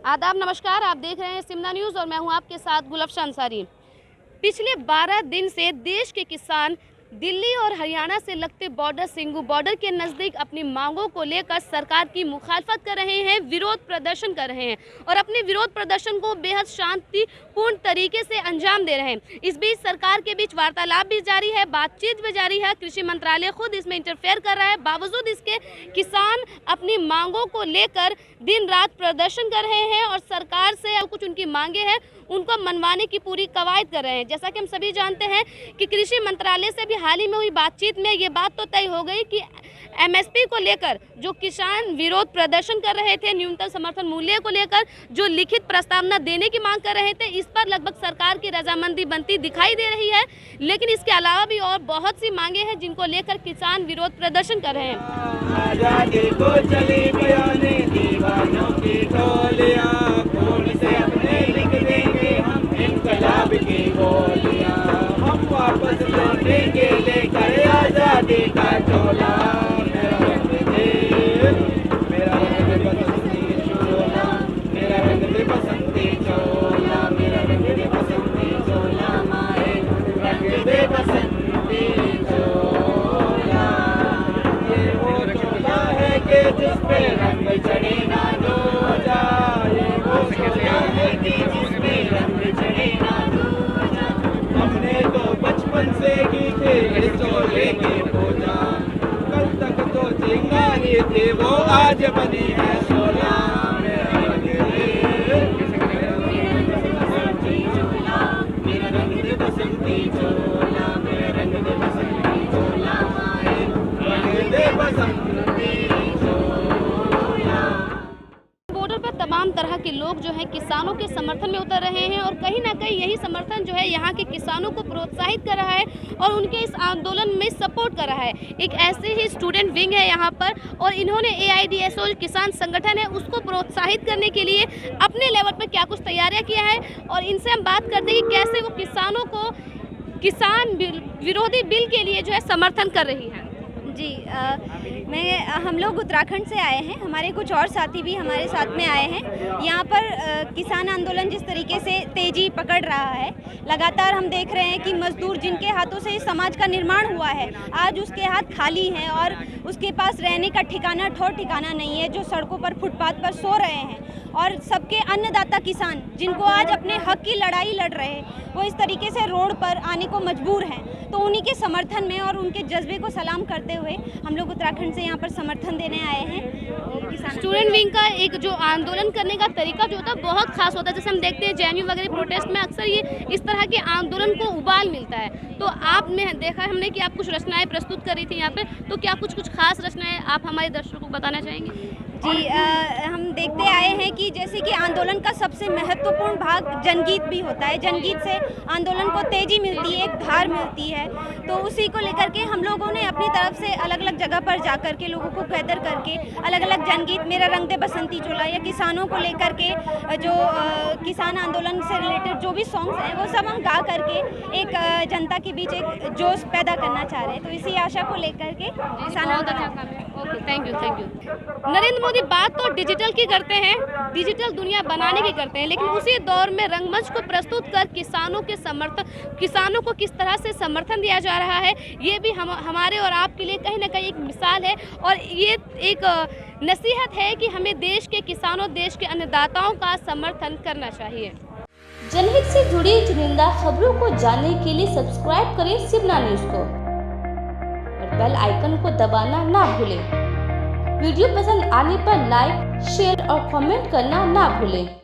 आदाब, नमस्कार। आप देख रहे हैं सिमना न्यूज़ और मैं हूं आपके साथ गुलफशान अंसारी। पिछले 12 दिन से देश के किसान दिल्ली और हरियाणा से लगते बॉर्डर सिंघू बॉर्डर के नज़दीक अपनी मांगों को लेकर सरकार की मुखालफत कर रहे हैं, विरोध प्रदर्शन कर रहे हैं और अपने विरोध प्रदर्शन को बेहद शांतिपूर्ण तरीके से अंजाम दे रहे हैं। इस बीच सरकार के बीच वार्तालाप भी जारी है, बातचीत भी जारी है। कृषि मंत्रालय खुद इसमें इंटरफेयर कर रहा है। बावजूद इसके किसान अपनी मांगों को लेकर दिन रात प्रदर्शन कर रहे हैं और सरकार से कुछ उनकी मांगे हैं उनको मनवाने की पूरी कवायद कर रहे हैं। जैसा कि हम सभी जानते हैं कि कृषि मंत्रालय से भी हाल ही में हुई बातचीत में ये बात तो तय हो गई कि एमएसपी को लेकर जो किसान विरोध प्रदर्शन कर रहे थे, न्यूनतम समर्थन मूल्य को लेकर जो लिखित प्रस्तावना देने की मांग कर रहे थे, इस पर लगभग सरकार की रजामंदी बनती दिखाई दे रही है। लेकिन इसके अलावा भी और बहुत सी मांगे हैं जिनको लेकर किसान विरोध प्रदर्शन कर रहे हैं। आजादी को चली बयाने दीवानों की टोलियां, खून से अपने लिख देंगे हम इनकलाब की गोलियां। हम वापस लौटेंगे लेकर आजादी का चोला। मेरा रंग दे बसंती चोला, मेरा रंग दे बसंती चोला, मेरा रंग दे बसंती चोला, माए रंग दे बसंती चोला। ये वो चोला है कि जिस पे रंग चढ़े ना दूजा, ये वो चोला है कि जिस पे रंग चढ़े ना दूजा। हमने तो बचपन से की थे इस चोले की पूजा, कल तक तो चिंगारी थी वो आज बनी है शोला। मेरा रंग दे बसंती चोला, मेरा रंग दे बसंती चोला, माए रंग दे बसंती चोला। बॉर्डर पर तमाम तरह के लोग जो हैं किसानों के समर्थन में उतर रहे हैं और कहीं ना कहीं यही समर्थन जो है यहाँ के किसानों को प्रोत्साहित कर रहा है और उनके इस आंदोलन में सपोर्ट कर रहा है। एक ऐसे ही स्टूडेंट विंग है यहाँ पर और इन्होंने AIDSO किसान संगठन है उसको प्रोत्साहित करने के लिए अपने लेवल पर क्या कुछ तैयारियाँ किया है और इनसे हम बात करते हैं कि कैसे वो किसानों को किसान विरोधी बिल के लिए जो है समर्थन कर रही है। जी हम लोग उत्तराखंड से आए हैं, हमारे कुछ और साथी भी हमारे साथ में आए हैं। यहाँ पर किसान आंदोलन जिस तरीके से तेजी पकड़ रहा है, लगातार हम देख रहे हैं कि मजदूर जिनके हाथों से इस समाज का निर्माण हुआ है आज उसके हाथ खाली हैं और उसके पास रहने का ठिकाना ठौर ठिकाना नहीं है, जो सड़कों पर फुटपाथ पर सो रहे हैं। और सबके अन्नदाता किसान जिनको आज अपने हक की लड़ाई लड़ रहे हैं वो इस तरीके से रोड पर आने को मजबूर हैं, तो उन्हीं के समर्थन में और उनके जज्बे को सलाम करते हुए हम लोग उत्तराखंड से यहाँ पर समर्थन देने आए हैं। किसान स्टूडेंट विंग का एक जो आंदोलन करने का तरीका जो होता है बहुत खास होता है। जैसे हम देखते हैं JNU वगैरह प्रोटेस्ट में अक्सर ये इस तरह के आंदोलन को उबाल मिलता है। तो आपने देखा हमने कि आप कुछ रचनाएं प्रस्तुत कर रही थी यहाँ पे, तो क्या कुछ खास रचनाएं आप हमारे दर्शकों को बताना चाहेंगे? जी हम देखते आए हैं कि जैसे कि आंदोलन का सबसे महत्वपूर्ण भाग जनगीत भी होता है। जनगीत से आंदोलन को तेजी मिलती है, एक धार मिलती है। तो उसी को लेकर के हम लोगों ने अपनी तरफ से अलग अलग जगह पर जाकर के लोगों को गैदर करके अलग अलग जनगीत, मेरा रंग दे बसंती चोला या किसानों को लेकर के जो किसान आंदोलन से रिलेटेड जो भी सॉन्ग्स हैं वो सब हम गा करके एक जनता के बीच एक जोश पैदा करना चाह रहे हैं। तो इसी आशा को लेकर के किसान आंदोलन। Okay, thank you. Narendra Modi बात तो डिजिटल की करते हैं, डिजिटल दुनिया बनाने की करते हैं, लेकिन उसी दौर में रंगमंच को प्रस्तुत कर किसानों को किस तरह से समर्थन दिया जा रहा है ये भी हमारे और आपके लिए कहीं ना कहीं एक मिसाल है और ये एक नसीहत है कि हमें देश के किसानों, देश के अन्नदाताओं का समर्थन करना चाहिए। जनहित से जुड़ी चुनिंदा खबरों को जानने के लिए सब्सक्राइब करें सिमना न्यूज़ को और बेल आइकन को दबाना ना भूलें। वीडियो पसंद आने पर लाइक, शेयर और कमेंट करना ना भूलें।